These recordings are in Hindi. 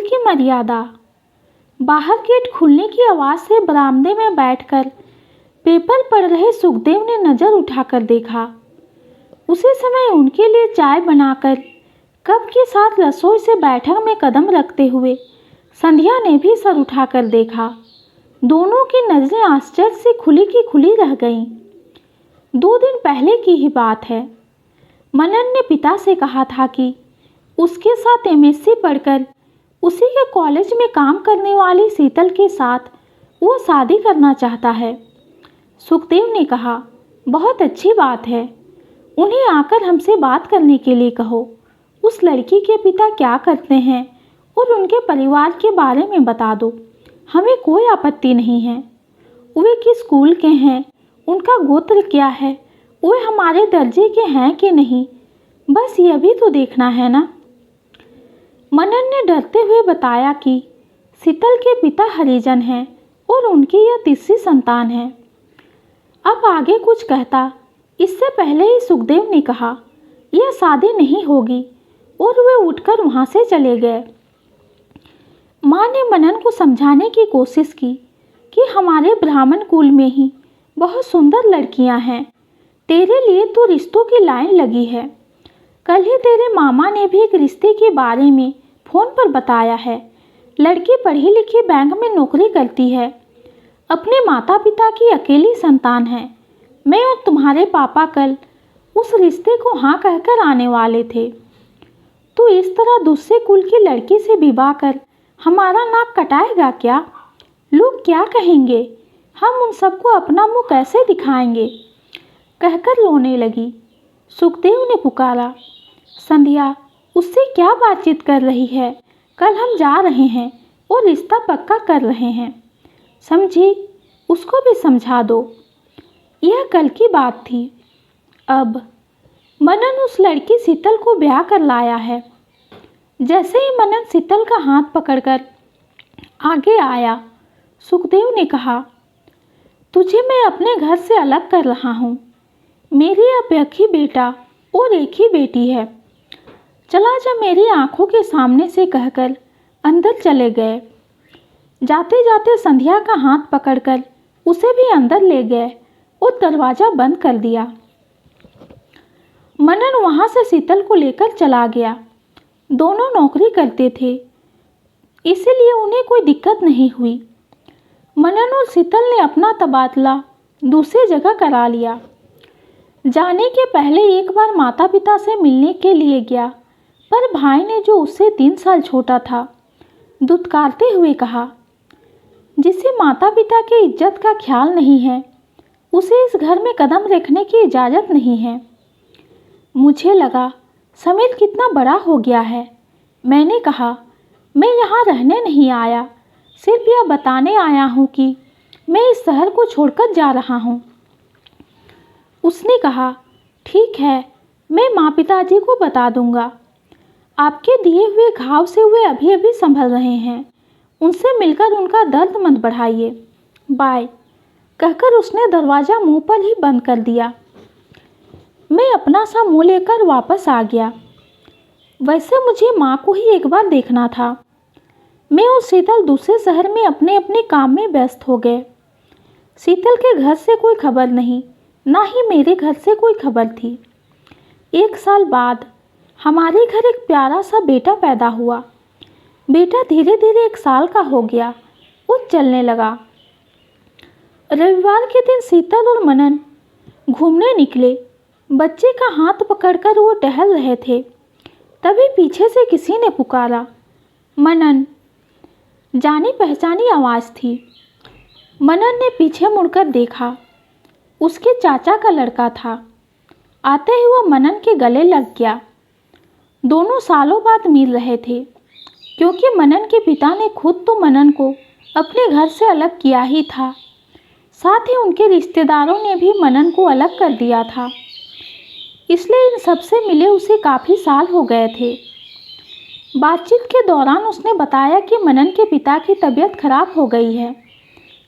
की मर्यादा। बाहर गेट खुलने की आवाज़ से बरामदे में बैठकर पेपर पढ़ रहे सुखदेव ने नज़र उठाकर देखा। उसी समय उनके लिए चाय बनाकर कप के साथ रसोई से बैठक में कदम रखते हुए संध्या ने भी सर उठाकर देखा। दोनों की नज़रें आश्चर्य से खुली की खुली रह गईं। 2 दिन पहले की ही बात है। मनन ने पिता से कहा था कि उसके साथ एमएससी पढ़कर उसी के कॉलेज में काम करने वाली शीतल के साथ वो शादी करना चाहता है। सुखदेव ने कहा, बहुत अच्छी बात है, उन्हें आकर हमसे बात करने के लिए कहो। उस लड़की के पिता क्या करते हैं और उनके परिवार के बारे में बता दो, हमें कोई आपत्ति नहीं है। वे किस स्कूल के हैं, उनका गोत्र क्या है, वे हमारे दर्जे के हैं कि नहीं, बस यह भी तो देखना है ना। मनन ने डरते हुए बताया कि शीतल के पिता हरिजन हैं और उनकी यह तीसरी संतान है। अब आगे कुछ कहता इससे पहले ही सुखदेव ने कहा, यह शादी नहीं होगी, और वे उठकर वहाँ से चले गए। माँ ने मनन को समझाने की कोशिश की कि हमारे ब्राह्मण कुल में ही बहुत सुंदर लड़कियाँ हैं, तेरे लिए तो रिश्तों की लाइन लगी है। कल ही तेरे मामा ने भी एक रिश्ते के बारे में फ़ोन पर बताया है। लड़की पढ़ी लिखी बैंक में नौकरी करती है, अपने माता पिता की अकेली संतान है। मैं और तुम्हारे पापा कल उस रिश्ते को हाँ कहकर आने वाले थे। तो इस तरह दूसरे कुल की लड़की से विवाह कर हमारा नाक कटाएगा क्या? लोग क्या कहेंगे? हम उन सबको अपना मुंह कैसे दिखाएंगे? कहकर रोने लगी। सुखदेव ने पुकारा, संध्या, उससे क्या बातचीत कर रही है? कल हम जा रहे हैं और रिश्ता पक्का कर रहे हैं, समझी? उसको भी समझा दो। यह कल की बात थी। अब मनन उस लड़की शीतल को ब्याह कर लाया है। जैसे ही मनन शीतल का हाथ पकड़कर आगे आया, सुखदेव ने कहा, तुझे मैं अपने घर से अलग कर रहा हूँ। मेरी अब एक ही बेटा और एक ही बेटी है। चला जा मेरी आंखों के सामने से कहकर अंदर चले गए। जाते जाते संध्या का हाथ पकड़कर उसे भी अंदर ले गए और दरवाज़ा बंद कर दिया। मनन वहाँ से शीतल को लेकर चला गया। दोनों नौकरी करते थे, इसीलिए उन्हें कोई दिक्कत नहीं हुई। मनन और शीतल ने अपना तबादला दूसरी जगह करा लिया। जाने के पहले एक बार माता पिता से मिलने के लिए गया, पर भाई ने, जो उससे 3 साल छोटा था, दुत्कारते हुए कहा, जिसे माता पिता की इज्जत का ख्याल नहीं है, उसे इस घर में कदम रखने की इजाज़त नहीं है। मुझे लगा समीर कितना बड़ा हो गया है। मैंने कहा, मैं यहाँ रहने नहीं आया, सिर्फ यह बताने आया हूँ कि मैं इस शहर को छोड़कर जा रहा हूँ। उसने कहा, ठीक है, मैं माँ पिताजी को बता दूँगा। आपके दिए हुए घाव से वे अभी अभी संभल रहे हैं, उनसे मिलकर उनका दर्द मत बढ़ाइए। बाय। कहकर उसने दरवाज़ा मुंह पर ही बंद कर दिया। मैं अपना सा मुँह लेकर वापस आ गया। वैसे मुझे माँ को ही एक बार देखना था। मैं और शीतल दूसरे शहर में अपने अपने काम में व्यस्त हो गए। शीतल के घर से कोई खबर नहीं, ना ही मेरे घर से कोई खबर थी। 1 साल बाद हमारे घर एक प्यारा सा बेटा पैदा हुआ। बेटा धीरे धीरे 1 साल का हो गया और चलने लगा। रविवार के दिन शीतल और मनन घूमने निकले। बच्चे का हाथ पकड़कर वो टहल रहे थे, तभी पीछे से किसी ने पुकारा, मनन। जानी पहचानी आवाज़ थी। मनन ने पीछे मुड़कर देखा। उसके चाचा का लड़का था। आते ही वो मनन के गले लग गया। दोनों सालों बाद मिल रहे थे, क्योंकि मनन के पिता ने खुद तो मनन को अपने घर से अलग किया ही था, साथ ही उनके रिश्तेदारों ने भी मनन को अलग कर दिया था। इसलिए इन सबसे मिले उसे काफ़ी साल हो गए थे। बातचीत के दौरान उसने बताया कि मनन के पिता की तबीयत खराब हो गई है,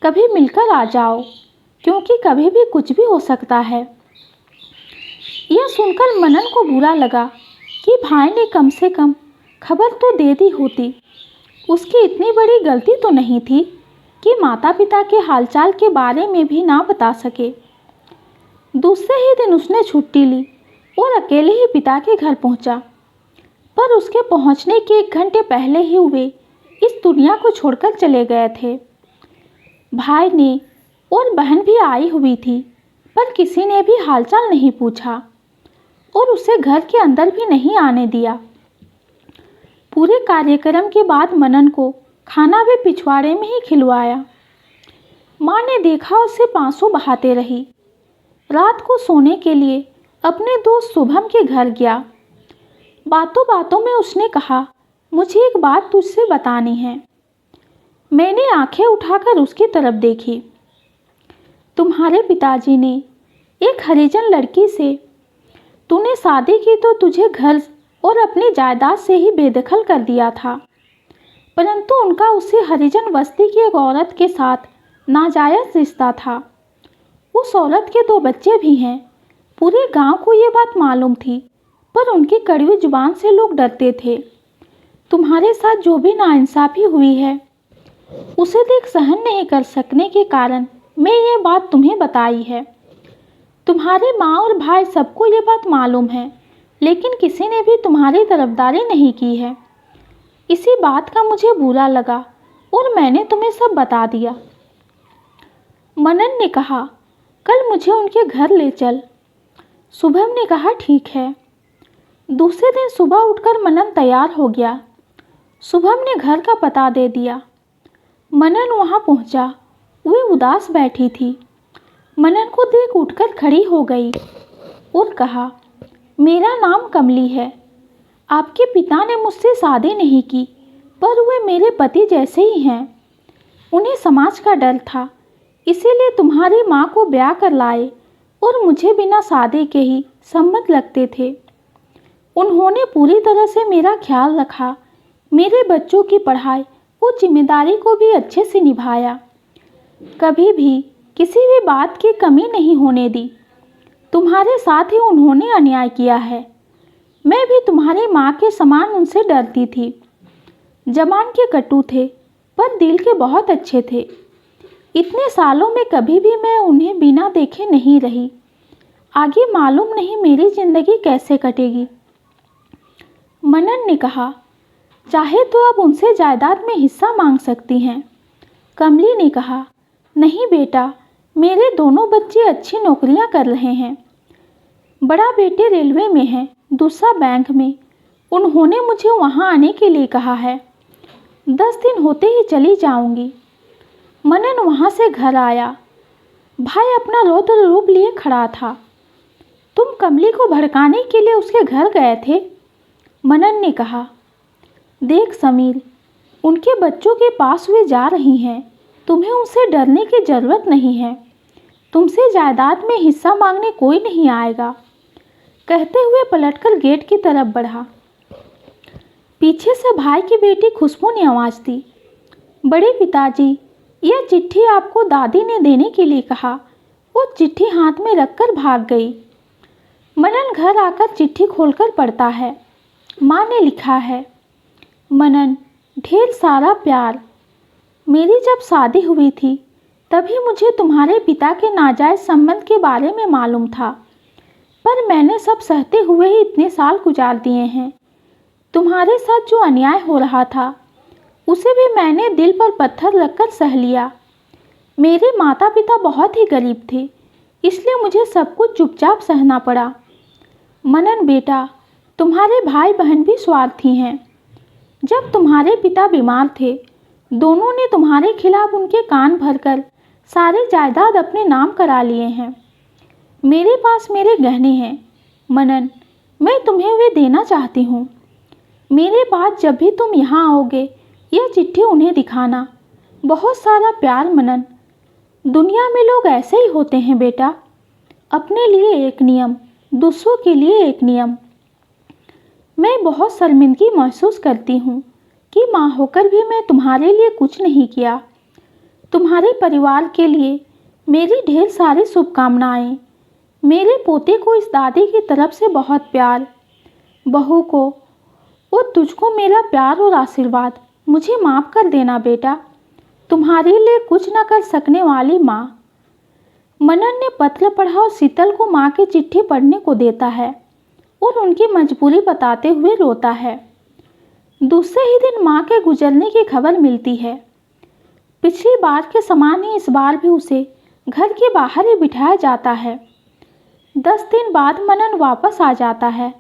कभी मिलकर आ जाओ, क्योंकि कभी भी कुछ भी हो सकता है। यह सुनकर मनन को बुरा लगा कि भाई ने कम से कम खबर तो दे दी होती। उसकी इतनी बड़ी गलती तो नहीं थी कि माता पिता के हालचाल के बारे में भी ना बता सके। दूसरे ही दिन उसने छुट्टी ली और अकेले ही पिता के घर पहुंचा। पर उसके पहुंचने के 1 घंटे पहले ही वे इस दुनिया को छोड़कर चले गए थे। भाई ने और बहन भी आई हुई थी, पर किसी ने भी हालचाल नहीं पूछा और उसे घर के अंदर भी नहीं आने दिया। पूरे कार्यक्रम के बाद मनन को खाना भी पिछवाड़े में ही खिलवाया। माँ ने देखा उसे पांसू बहाते रही। रात को सोने के लिए अपने दोस्त शुभम के घर गया। बातों बातों में उसने कहा, मुझे एक बात तुझसे बतानी है। मैंने आंखें उठाकर उसकी तरफ देखी। तुम्हारे पिताजी ने एक हरिजन लड़की से तूने शादी की तो तुझे घर और अपनी जायदाद से ही बेदखल कर दिया था, परंतु उनका उसी हरिजन बस्ती की एक औरत के साथ नाजायज़ रिश्ता था। उस औरत के 2 बच्चे भी हैं। पूरे गांव को ये बात मालूम थी, पर उनकी कड़वी जुबान से लोग डरते थे। तुम्हारे साथ जो भी नाइंसाफ़ी हुई है उसे देख सहन नहीं कर सकने के कारण मैं ये बात तुम्हें बताई है। तुम्हारे माँ और भाई सबको ये बात मालूम है, लेकिन किसी ने भी तुम्हारी तरफदारी नहीं की है। इसी बात का मुझे बुरा लगा और मैंने तुम्हें सब बता दिया। मनन ने कहा, कल मुझे उनके घर ले चल। शुभम ने कहा, ठीक है। दूसरे दिन सुबह उठकर मनन तैयार हो गया। शुभम ने घर का पता दे दिया। मनन वहाँ पहुँचा। वे उदास बैठी थी। मनन को देख उठकर खड़ी हो गई और कहा, मेरा नाम कमली है। आपके पिता ने मुझसे शादी नहीं की, पर वे मेरे पति जैसे ही हैं। उन्हें समाज का डर था, इसीलिए तुम्हारी माँ को ब्याह कर लाए और मुझे बिना शादी के ही सम्मत लगते थे। उन्होंने पूरी तरह से मेरा ख्याल रखा, मेरे बच्चों की पढ़ाई और जिम्मेदारी को भी अच्छे से निभाया। कभी भी किसी भी बात की कमी नहीं होने दी। तुम्हारे साथ ही उन्होंने अन्याय किया है। मैं भी तुम्हारी माँ के समान उनसे डरती थी। जबान के कटु थे, पर दिल के बहुत अच्छे थे। इतने सालों में कभी भी मैं उन्हें बिना देखे नहीं रही। आगे मालूम नहीं मेरी ज़िंदगी कैसे कटेगी। मनन ने कहा, चाहे तो आप उनसे जायदाद में हिस्सा मांग सकती हैं। कमली ने कहा, नहीं बेटा, मेरे दोनों बच्चे अच्छी नौकरियां कर रहे हैं। बड़ा बेटे रेलवे में है, दूसरा बैंक में। उन्होंने मुझे वहां आने के लिए कहा है। 10 दिन होते ही चली जाऊंगी। मनन वहां से घर आया। भाई अपना रौद्र रूप लिए खड़ा था। तुम कमली को भड़काने के लिए उसके घर गए थे? मनन ने कहा, देख समीर, उनके बच्चों के पास वे जा रही हैं। तुम्हें उनसे डरने की ज़रूरत नहीं है। तुमसे जायदाद में हिस्सा मांगने कोई नहीं आएगा। कहते हुए पलटकर गेट की तरफ बढ़ा। पीछे से भाई की बेटी खुशबू ने आवाज़ दी, बड़े पिताजी, यह चिट्ठी आपको दादी ने देने के लिए कहा। वो चिट्ठी हाथ में रखकर भाग गई। मनन घर आकर चिट्ठी खोलकर पढ़ता है। माँ ने लिखा है, मनन, ढेर सारा प्यार। मेरी जब शादी हुई थी तभी मुझे तुम्हारे पिता के नाजायज़ संबंध के बारे में मालूम था, पर मैंने सब सहते हुए ही इतने साल गुजार दिए हैं। तुम्हारे साथ जो अन्याय हो रहा था उसे भी मैंने दिल पर पत्थर रखकर सह लिया। मेरे माता पिता बहुत ही गरीब थे, इसलिए मुझे सब कुछ चुपचाप सहना पड़ा। मनन बेटा, तुम्हारे भाई बहन भी स्वार्थी हैं। जब तुम्हारे पिता बीमार थे, दोनों ने तुम्हारे खिलाफ उनके कान भरकर सारी जायदाद अपने नाम करा लिए हैं। मेरे पास मेरे गहने हैं। मनन, मैं तुम्हें वे देना चाहती हूँ। मेरे पास जब भी तुम यहाँ आओगे यह चिट्ठी उन्हें दिखाना। बहुत सारा प्यार मनन। दुनिया में लोग ऐसे ही होते हैं बेटा, अपने लिए एक नियम, दूसरों के लिए एक नियम। मैं बहुत शर्मिंदगी महसूस करती हूँ कि माँ होकर भी मैं तुम्हारे लिए कुछ नहीं किया। तुम्हारे परिवार के लिए मेरी ढेर सारी शुभकामनाएँ। मेरे पोते को इस दादी की तरफ से बहुत प्यार। बहू को और तुझको मेरा प्यार और आशीर्वाद। मुझे माफ़ कर देना बेटा, तुम्हारे लिए कुछ न कर सकने वाली माँ। मनन ने पत्र पढ़ा और शीतल को माँ की चिट्ठी पढ़ने को देता है और उनकी मजबूरी बताते हुए रोता है। दूसरे ही दिन माँ के गुजरने की खबर मिलती है। पिछली बार के समान ही इस बार भी उसे घर के बाहर ही बिठाया जाता है। 10 दिन बाद मनन वापस आ जाता है।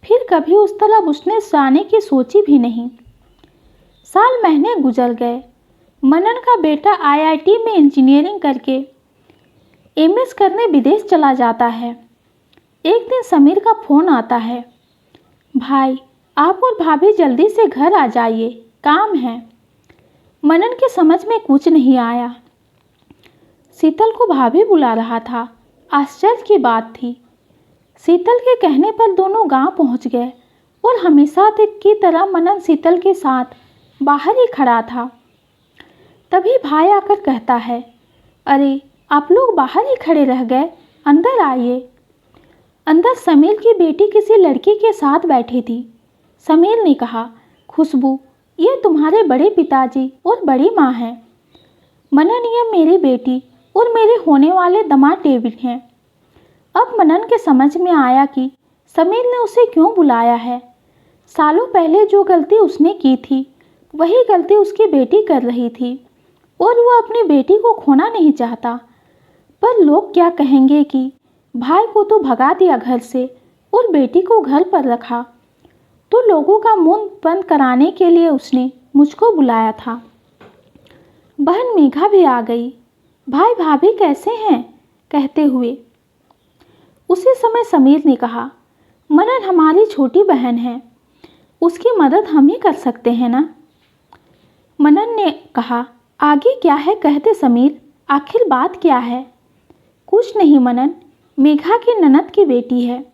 फिर कभी उस तरफ उसने जाने की सोची भी नहीं। साल महीने गुजर गए। मनन का बेटा आईआईटी में इंजीनियरिंग करके एमएस करने विदेश चला जाता है। एक दिन समीर का फ़ोन आता है। भाई, आप और भाभी जल्दी से घर आ जाइए, काम है। मनन के समझ में कुछ नहीं आया। शीतल को भाभी बुला रहा था। आश्चर्य की बात थी। शीतल के कहने पर दोनों गांव पहुंच गए और हमेशा की तरह मनन शीतल के साथ बाहर ही खड़ा था। तभी भाई आकर कहता है, अरे आप लोग बाहर ही खड़े रह गए, अंदर आइए। अंदर समीर की बेटी किसी लड़की के साथ बैठी थी। समीर ने कहा, खुशबू, ये तुम्हारे बड़े पिताजी और बड़ी माँ हैं। मनन, ये मेरी बेटी और मेरे होने वाले दामाद डेविड हैं। अब मनन के समझ में आया कि समीर ने उसे क्यों बुलाया है। सालों पहले जो गलती उसने की थी वही गलती उसकी बेटी कर रही थी और वो अपनी बेटी को खोना नहीं चाहता। पर लोग क्या कहेंगे कि भाई को तो भगा दिया घर से और बेटी को घर पर रखा, तो लोगों का मुंह बंद कराने के लिए उसने मुझको बुलाया था। बहन मेघा भी आ गई। भाई भाभी कैसे हैं, कहते हुए। उसी समय समीर ने कहा, मनन हमारी छोटी बहन है, उसकी मदद हम ही कर सकते हैं ना। मनन ने कहा, आगे क्या है कहते समीर, आखिर बात क्या है। कुछ नहीं मनन, मेघा की ननद की बेटी है,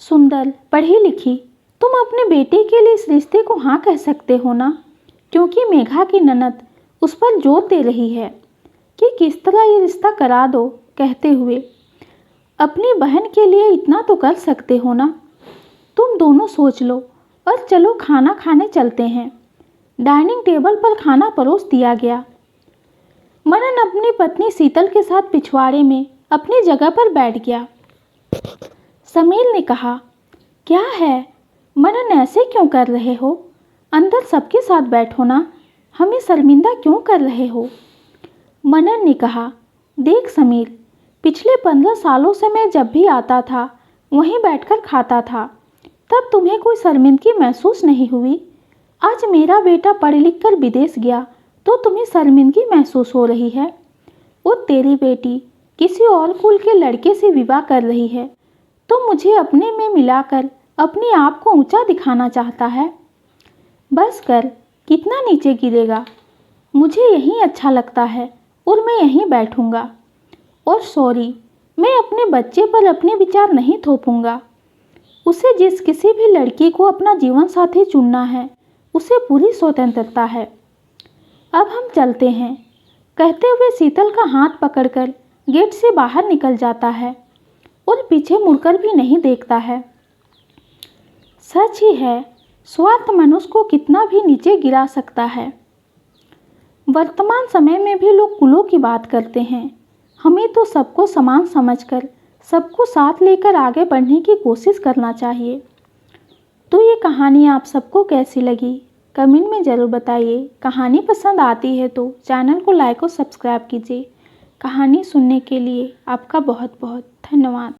सुंदर, पढ़ी लिखी। तुम अपने बेटे के लिए इस रिश्ते को हाँ कह सकते हो ना, क्योंकि मेघा की ननद उस पर जोर दे रही है कि किस तरह ये रिश्ता करा दो, कहते हुए। अपनी बहन के लिए इतना तो कर सकते हो ना। तुम दोनों सोच लो और चलो खाना खाने चलते हैं। डाइनिंग टेबल पर खाना परोस दिया गया। मनन अपनी पत्नी शीतल के साथ पिछवाड़े में अपनी जगह पर बैठ गया। समीर ने कहा, क्या है मनन, ऐसे क्यों कर रहे हो? अंदर सबके साथ बैठो ना, हमें शर्मिंदा क्यों कर रहे हो? मनन ने कहा, देख समीर, पिछले 15 सालों से मैं जब भी आता था वहीं बैठकर खाता था, तब तुम्हें कोई शर्मिंदगी महसूस नहीं हुई। आज मेरा बेटा पढ़ लिख कर विदेश गया तो तुम्हें शर्मिंदगी महसूस हो रही है। और तेरी बेटी किसी और कुल के लड़के से विवाह कर रही है तो मुझे अपने में मिलाकर अपने आप को ऊंचा दिखाना चाहता है। बस कर, कितना नीचे गिरेगा। मुझे यहीं अच्छा लगता है और मैं यहीं बैठूंगा। और सॉरी, मैं अपने बच्चे पर अपने विचार नहीं थोपूंगा। उसे जिस किसी भी लड़की को अपना जीवन साथी चुनना है उसे पूरी स्वतंत्रता है। अब हम चलते हैं, कहते हुए शीतल का हाथ पकड़कर गेट से बाहर निकल जाता है और पीछे मुड़कर भी नहीं देखता है। सच ही है, स्वार्थ मनुष्य को कितना भी नीचे गिरा सकता है। वर्तमान समय में भी लोग कुलों की बात करते हैं। हमें तो सबको समान समझकर सबको साथ लेकर आगे बढ़ने की कोशिश करना चाहिए। तो ये कहानी आप सबको कैसी लगी कमेंट में ज़रूर बताइए। कहानी पसंद आती है तो चैनल को लाइक और सब्सक्राइब कीजिए। कहानी सुनने के लिए आपका बहुत बहुत धन्यवाद।